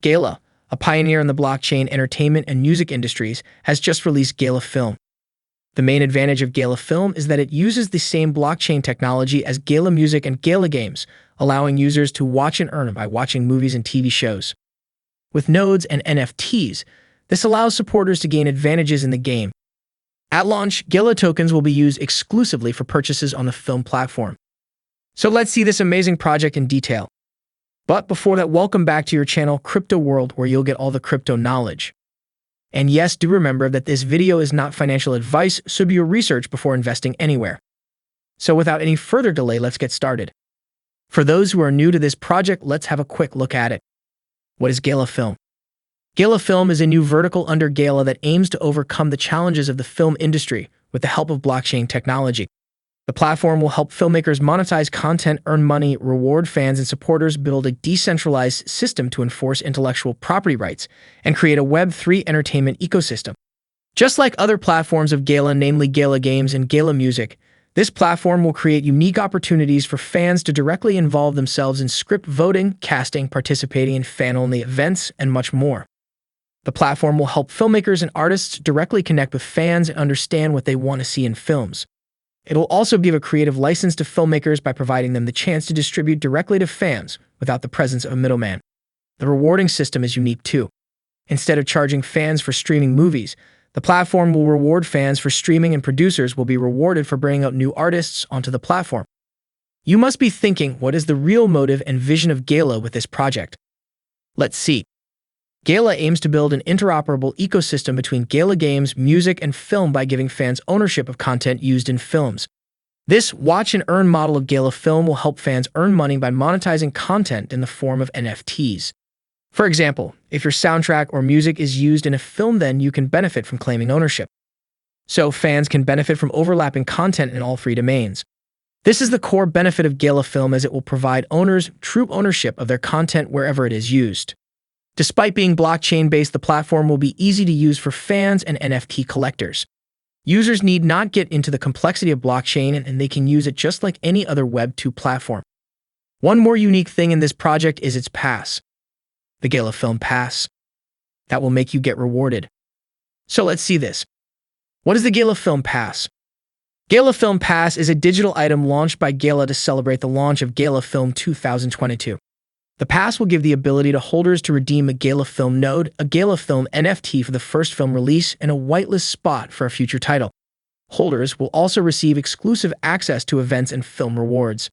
Gala, a pioneer in the blockchain entertainment and music industries, has just released Gala Film. The main advantage of Gala Film is that it uses the same blockchain technology as Gala Music and Gala Games, allowing users to watch and earn by watching movies and TV shows. With nodes and NFTs, this allows supporters to gain advantages in the game. At launch, Gala tokens will be used exclusively for purchases on the Film platform. So let's see this amazing project in detail. But before that, welcome back to your channel, Crypto World, where you'll get all the crypto knowledge. And yes, do remember that this video is not financial advice, so do your research before investing anywhere. So without any further delay, let's get started. For those who are new to this project, let's have a quick look at it. What is Gala Film? Gala Film is a new vertical under Gala that aims to overcome the challenges of the film industry with the help of blockchain technology. The platform will help filmmakers monetize content, earn money, reward fans and supporters, build a decentralized system to enforce intellectual property rights, and create a Web3 entertainment ecosystem. Just like other platforms of Gala, namely Gala Games and Gala Music, this platform will create unique opportunities for fans to directly involve themselves in script voting, casting, participating in fan-only events, and much more. The platform will help filmmakers and artists directly connect with fans and understand what they want to see in films. It will also give a creative license to filmmakers by providing them the chance to distribute directly to fans without the presence of a middleman. The rewarding system is unique too. Instead of charging fans for streaming movies, the platform will reward fans for streaming, and producers will be rewarded for bringing out new artists onto the platform. You must be thinking, what is the real motive and vision of Gala with this project? Let's see. Gala aims to build an interoperable ecosystem between Gala Games, music, and film by giving fans ownership of content used in films. This watch-and-earn model of Gala Film will help fans earn money by monetizing content in the form of NFTs. For example, if your soundtrack or music is used in a film, then you can benefit from claiming ownership. So fans can benefit from overlapping content in all three domains. This is the core benefit of Gala Film, as it will provide owners true ownership of their content wherever it is used. Despite being blockchain-based, the platform will be easy to use for fans and NFT collectors. Users need not get into the complexity of blockchain, and they can use it just like any other Web2 platform. One more unique thing in this project is its pass. The Gala Film Pass. That will make you get rewarded. So let's see this. What is the Gala Film Pass? Gala Film Pass is a digital item launched by Gala to celebrate the launch of Gala Film 2022. The pass will give the ability to holders to redeem a Gala Film node, a Gala Film NFT for the first film release, and a whitelist spot for a future title. Holders will also receive exclusive access to events and film rewards.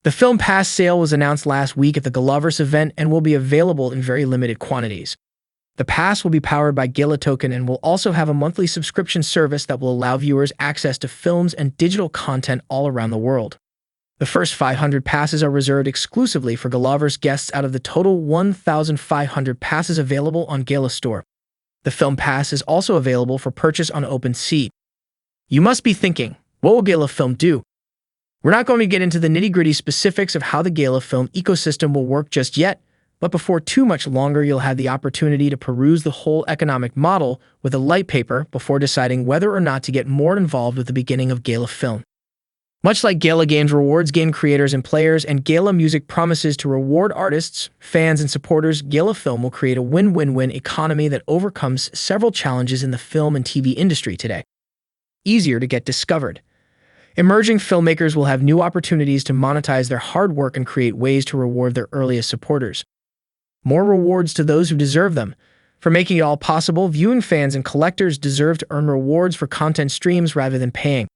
The Film Pass sale was announced last week at the Galaverse event and will be available in very limited quantities. The pass will be powered by Gala Token and will also have a monthly subscription service that will allow viewers access to films and digital content all around the world. The first 500 passes are reserved exclusively for Galaverse guests out of the total 1,500 passes available on Gala Store. The Film Pass is also available for purchase on OpenSea. You must be thinking, what will Gala Film do? We're not going to get into the nitty-gritty specifics of how the Gala Film ecosystem will work just yet, but before too much longer, you'll have the opportunity to peruse the whole economic model with a light paper before deciding whether or not to get more involved with the beginning of Gala Film. Much like Gala Games rewards game creators and players, and Gala Music promises to reward artists, fans, and supporters, Gala Film will create a win-win-win economy that overcomes several challenges in the film and TV industry today. Easier to get discovered. Emerging filmmakers will have new opportunities to monetize their hard work and create ways to reward their earliest supporters. More rewards to those who deserve them. For making it all possible, viewing fans and collectors deserve to earn rewards for content streams rather than paying.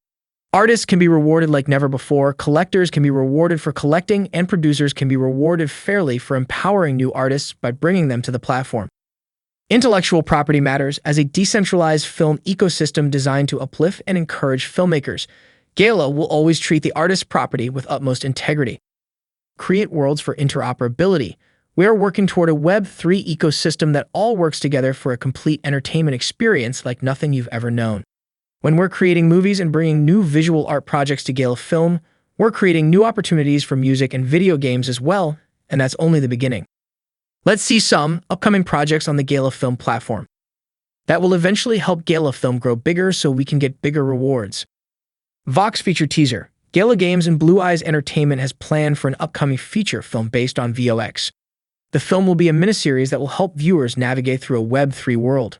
Artists can be rewarded like never before, collectors can be rewarded for collecting, and producers can be rewarded fairly for empowering new artists by bringing them to the platform. Intellectual property matters. As a decentralized film ecosystem designed to uplift and encourage filmmakers, Gala will always treat the artist's property with utmost integrity. Create worlds for interoperability. We are working toward a Web3 ecosystem that all works together for a complete entertainment experience like nothing you've ever known. When we're creating movies and bringing new visual art projects to Gala Film, we're creating new opportunities for music and video games as well, and that's only the beginning. Let's see some upcoming projects on the Gala Film platform that will eventually help Gala Film grow bigger so we can get bigger rewards. Vox feature teaser. Gala Games and Blue Eyes Entertainment has planned for an upcoming feature film based on VOX. The film will be a miniseries that will help viewers navigate through a Web3 world.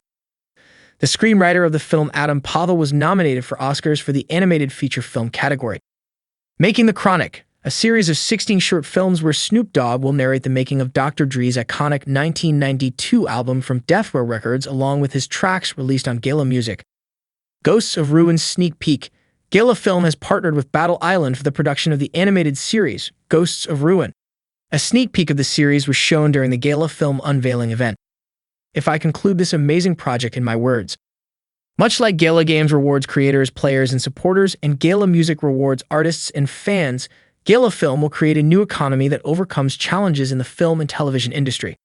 The screenwriter of the film, Adam Pavel, was nominated for Oscars for the animated feature film category. Making the Chronic, a series of 16 short films where Snoop Dogg will narrate the making of Dr. Dre's iconic 1992 album from Death Row Records along with his tracks released on Gala Music. Ghosts of Ruin sneak peek. Gala Film has partnered with Battle Island for the production of the animated series, Ghosts of Ruin. A sneak peek of the series was shown during the Gala Film unveiling event. If I conclude this amazing project in my words, much like Gala Games rewards creators, players, and supporters, and Gala Music rewards artists and fans, Gala Film will create a new economy that overcomes challenges in the film and television industry.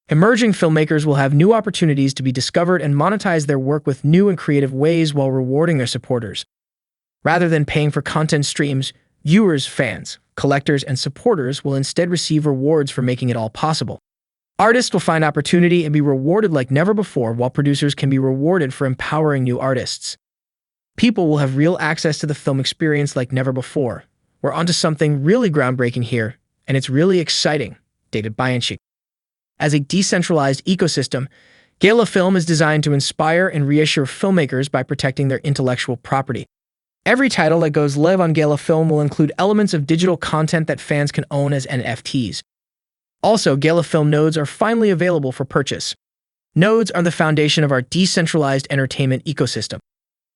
Emerging filmmakers will have new opportunities to be discovered and monetize their work with new and creative ways while rewarding their supporters. Rather than paying for content streams, viewers, fans, collectors, and supporters will instead receive rewards for making it all possible. Artists will find opportunity and be rewarded like never before, while producers can be rewarded for empowering new artists. People will have real access to the film experience like never before. We're onto something really groundbreaking here, and it's really exciting. David Bianchi. As a decentralized ecosystem, Gala Film is designed to inspire and reassure filmmakers by protecting their intellectual property. Every title that goes live on Gala Film will include elements of digital content that fans can own as NFTs. Also, Gala Film nodes are finally available for purchase. Nodes are the foundation of our decentralized entertainment ecosystem.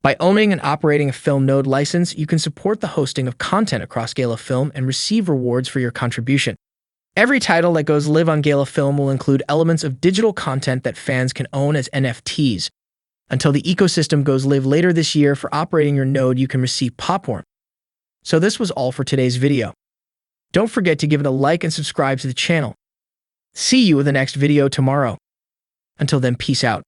By owning and operating a film node license, you can support the hosting of content across Gala Film and receive rewards for your contribution. Every title that goes live on Gala Film will include elements of digital content that fans can own as NFTs. Until the ecosystem goes live later this year, for operating your node, you can receive popcorn. So this was all for today's video. Don't forget to give it a like and subscribe to the channel. See you in the next video tomorrow. Until then, peace out.